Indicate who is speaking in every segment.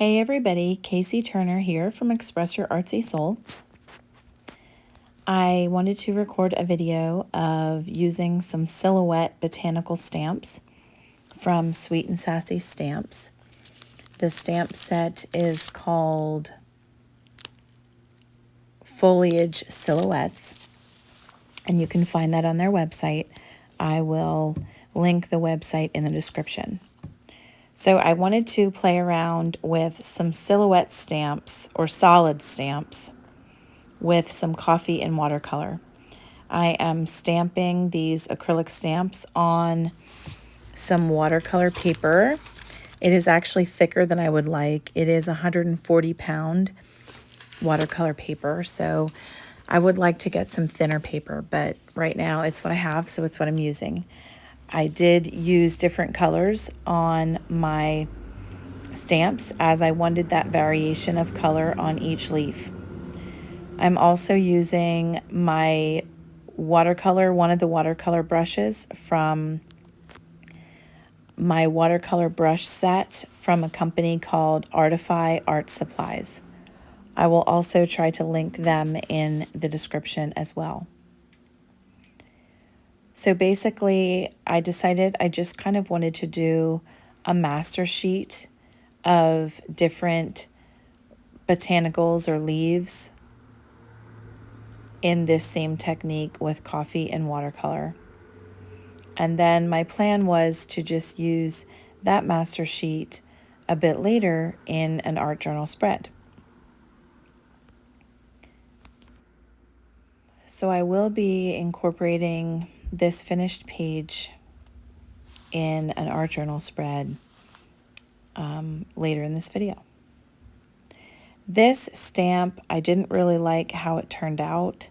Speaker 1: Hey everybody, Casey Turner here from Express Your Artsy Soul. I wanted to record a video of using some silhouette botanical stamps from Sweet and Sassy Stamps. The stamp set is called Foliage Silhouettes, and you can find that on their website. I will link the website in the description. So I wanted to play around with some silhouette stamps or solid stamps with some coffee and watercolor. I am stamping these acrylic stamps on some watercolor paper. It is actually thicker than I would like. It is 140-pound watercolor paper, so I would like to get some thinner paper, but right now it's what I have, so it's what I'm using. I did use different colors on my stamps as I wanted that variation of color on each leaf. I'm also using my watercolor, one of the watercolor brushes from my watercolor brush set from a company called Artify Art Supplies. I will also try to link them in the description as well. So basically, I decided I just kind of wanted to do a master sheet of different botanicals or leaves in this same technique with coffee and watercolor. And then my plan was to just use that master sheet a bit later in an art journal spread. So I will be incorporating this finished page in an art journal spread later in this video. This stamp, I didn't really like how it turned out.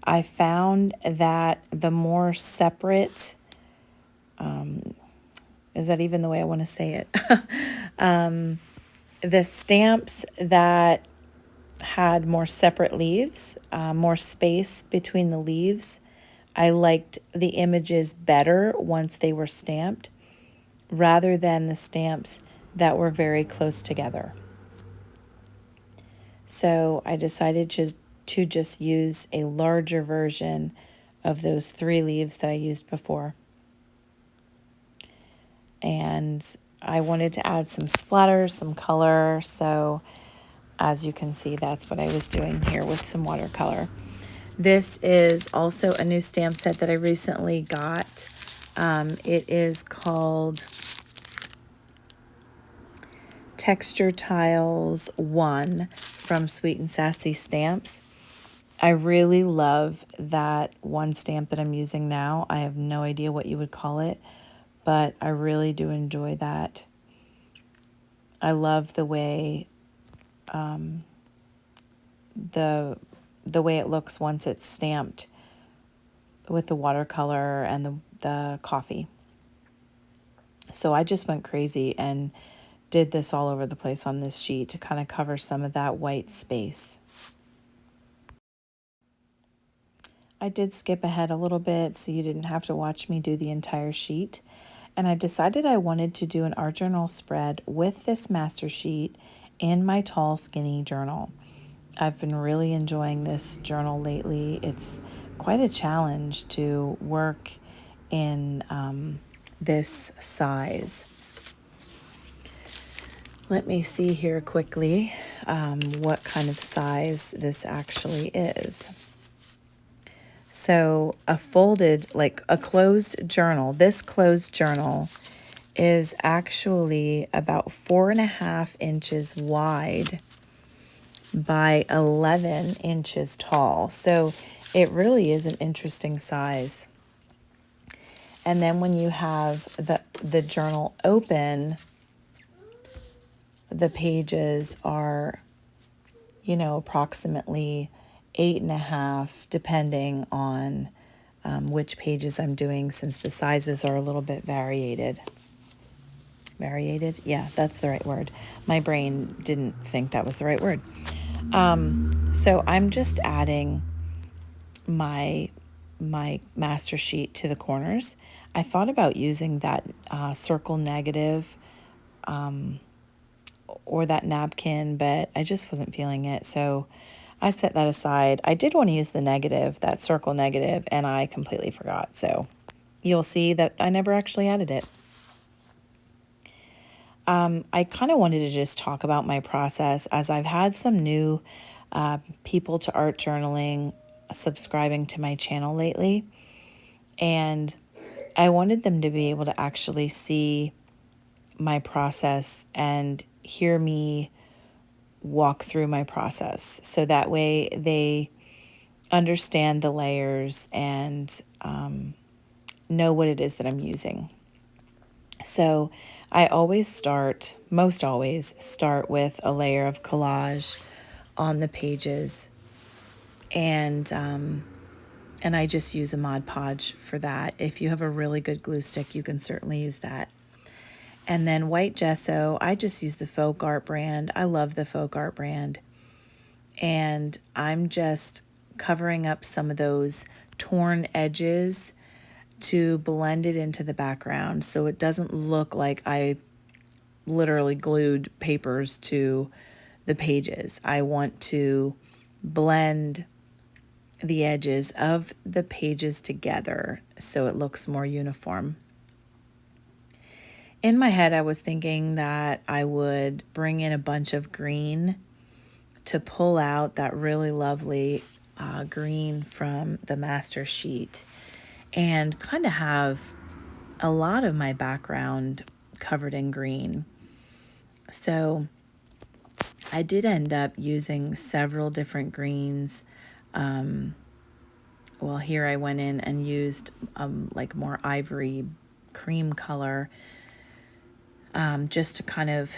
Speaker 1: I found that the more separate, is that even the way I want to say it? The stamps that had more separate leaves, more space between the leaves, I liked the images better once they were stamped rather than the stamps that were very close together. So I decided to just use a larger version of those 3 leaves that I used before. And I wanted to add some splatters, some color, so as you can see, that's what I was doing here with some watercolor. This is also a new stamp set that I recently got. It is called Texture Tiles 1 from Sweet and Sassy Stamps. I really love that one stamp that I'm using now. I have no idea what you would call it, but I really do enjoy that. I love the way the way it looks once it's stamped with the watercolor and the coffee. So I just went crazy and did this all over the place on this sheet to kind of cover some of that white space. I did skip ahead a little bit so you didn't have to watch me do the entire sheet. And I decided I wanted to do an art journal spread with this master sheet in my tall, skinny journal. I've been really enjoying this journal lately. It's quite a challenge to work in this size. Let me see here quickly what kind of size this actually is. So a folded, like a closed journal, this closed journal is actually about 4.5 inches wide by 11 inches tall. So it really is an interesting size. And then when you have the journal open, the pages are, approximately 8.5, depending on which pages I'm doing, since the sizes are a little bit variated. Variated? Yeah, that's the right word. My brain didn't think that was the right word. So I'm just adding my master sheet to the corners. I thought about using that circle negative or that napkin, but I just wasn't feeling it. So I set that aside. I did want to use the negative, that circle negative, and I completely forgot. So you'll see that I never actually added it. I kind of wanted to just talk about my process, as I've had some new people to art journaling subscribing to my channel lately. And I wanted them to be able to actually see my process and hear me walk through my process. So that way they understand the layers and know what it is that I'm using. So I most always start with a layer of collage on the pages, and I just use a Mod Podge for that. If you have a really good glue stick, you can certainly use that. And then white gesso, I just use the Folk Art brand. I love the Folk Art brand. And I'm just covering up some of those torn edges to blend it into the background so it doesn't look like I literally glued papers to the pages. I want to blend the edges of the pages together so it looks more uniform. In my head, I was thinking that I would bring in a bunch of green to pull out that really lovely green from the master sheet, and kind of have a lot of my background covered in green. So I did end up using several different greens. Well, here I went in and used like more ivory cream color, just to kind of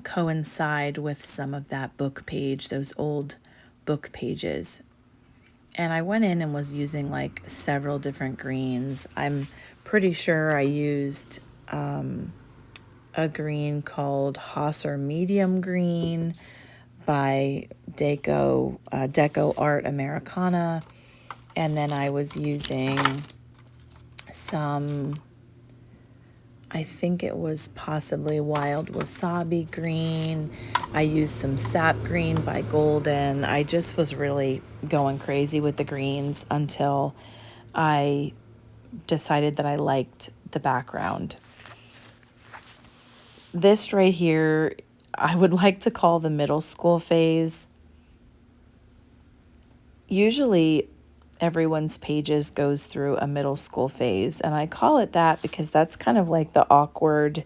Speaker 1: coincide with some of that book page, those old book pages. And I went in and was using like several different greens. I'm pretty sure I used a green called Hauser Medium Green by Deco Art Americana. And then I was using some, I think it was possibly Wild Wasabi Green. I used some Sap Green by Golden. I just was really going crazy with the greens until I decided that I liked the background. This right here, I would like to call the middle school phase. Usually everyone's pages goes through a middle school phase, and I call it that because that's kind of like the awkward,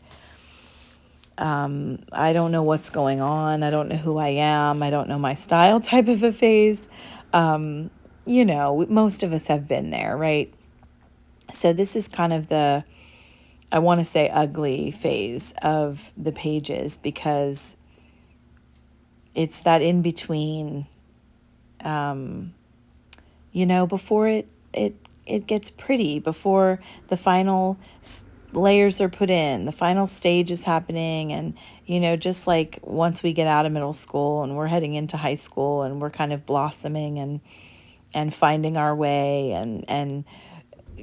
Speaker 1: I don't know what's going on, I don't know who I am, I don't know my style type of a phase. Most of us have been there, right? So this is kind of the, I want to say, ugly phase of the pages, because it's that in between, before it gets pretty, before the final layers are put in, the final stage is happening. And, just like once we get out of middle school and we're heading into high school and we're kind of blossoming and finding our way, and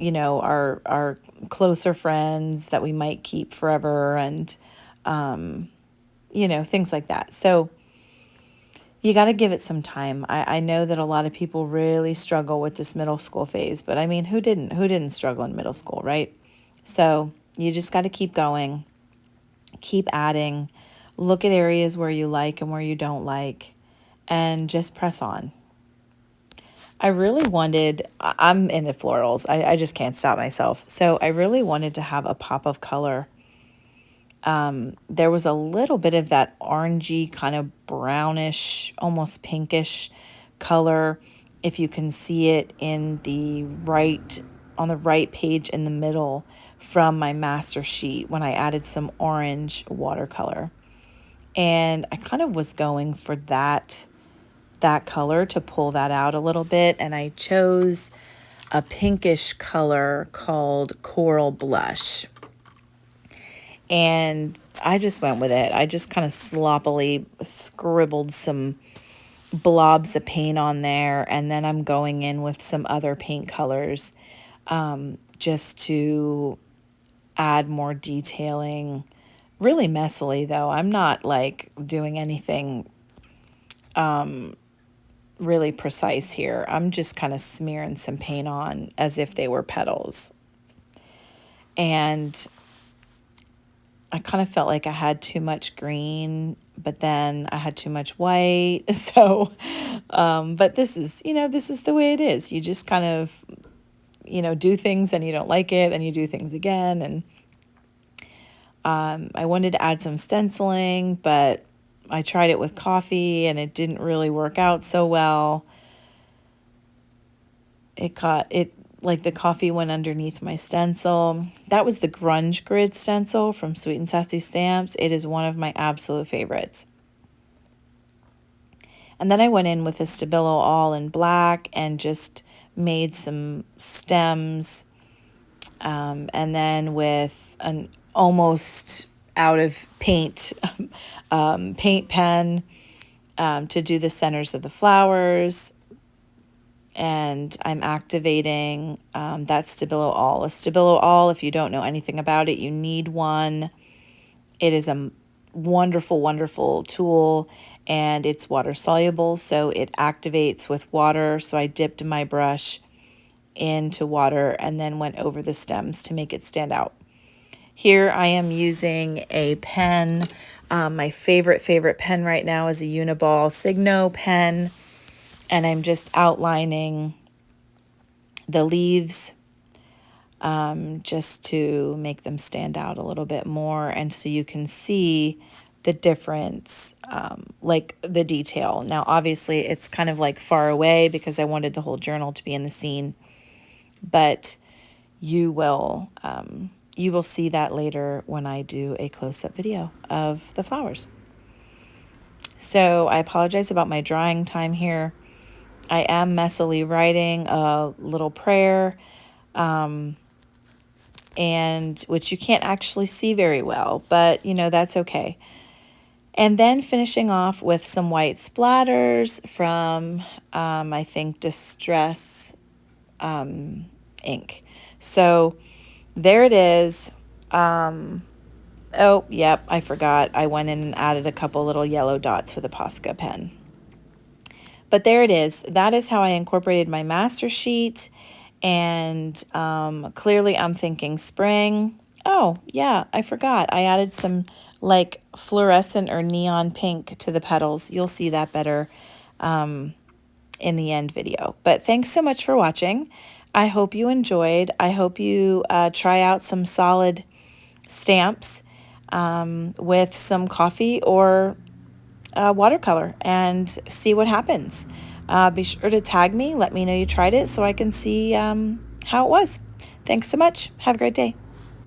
Speaker 1: our closer friends that we might keep forever, and things like that. So you got to give it some time. I know that a lot of people really struggle with this middle school phase, but I mean, who didn't struggle in middle school, right? So you just got to keep going, keep adding, look at areas where you like and where you don't like, and just press on. I'm into florals. I just can't stop myself. So I really wanted to have a pop of color. There was a little bit of that orangey, kind of brownish, almost pinkish color. If you can see it on the right page in the middle from my master sheet, when I added some orange watercolor. And I kind of was going for that color to pull that out a little bit. And I chose a pinkish color called Coral Blush. And I just went with it. I just kind of sloppily scribbled some blobs of paint on there. And then I'm going in with some other paint colors, just to add more detailing really messily though. I'm not like doing anything really precise here. I'm just kind of smearing some paint on as if they were petals. And I kind of felt like I had too much green, but then I had too much white. So, but this is, this is the way it is. You just kind of, do things and you don't like it, and you do things again. And I wanted to add some stenciling, but I tried it with coffee and it didn't really work out so well. Like the coffee went underneath my stencil. That was the Grunge Grid stencil from Sweet and Sassy Stamps. It is one of my absolute favorites. And then I went in with a Stabilo all in black and just made some stems. And then with an almost out of paint paint pen to do the centers of the flowers. And I'm activating that Stabilo all. A Stabilo all, if you don't know anything about it, you need one. It is a wonderful, wonderful tool, and it's water soluble, so it activates with water. So I dipped my brush into water and then went over the stems to make it stand out. Here I am using a pen. My favorite pen right now is a Uniball Signo pen. And I'm just outlining the leaves just to make them stand out a little bit more, and so you can see the difference, like the detail. Now, obviously, it's kind of like far away because I wanted the whole journal to be in the scene, but you will see that later when I do a close-up video of the flowers. So I apologize about my drawing time here. I am messily writing a little prayer, and which you can't actually see very well, but that's okay. And then finishing off with some white splatters from, I think, Distress ink. So there it is. Oh, yep, I forgot. I went in and added a couple little yellow dots with a Posca pen. But there it is. That is how I incorporated my master sheet. And clearly I'm thinking spring. Oh, yeah, I forgot. I added some like fluorescent or neon pink to the petals. You'll see that better in the end video. But thanks so much for watching. I hope you enjoyed. I hope you try out some solid stamps with some coffee or watercolor and see what happens. Be sure to tag me. Let me know you tried it so I can see how it was. Thanks so much. Have a great day.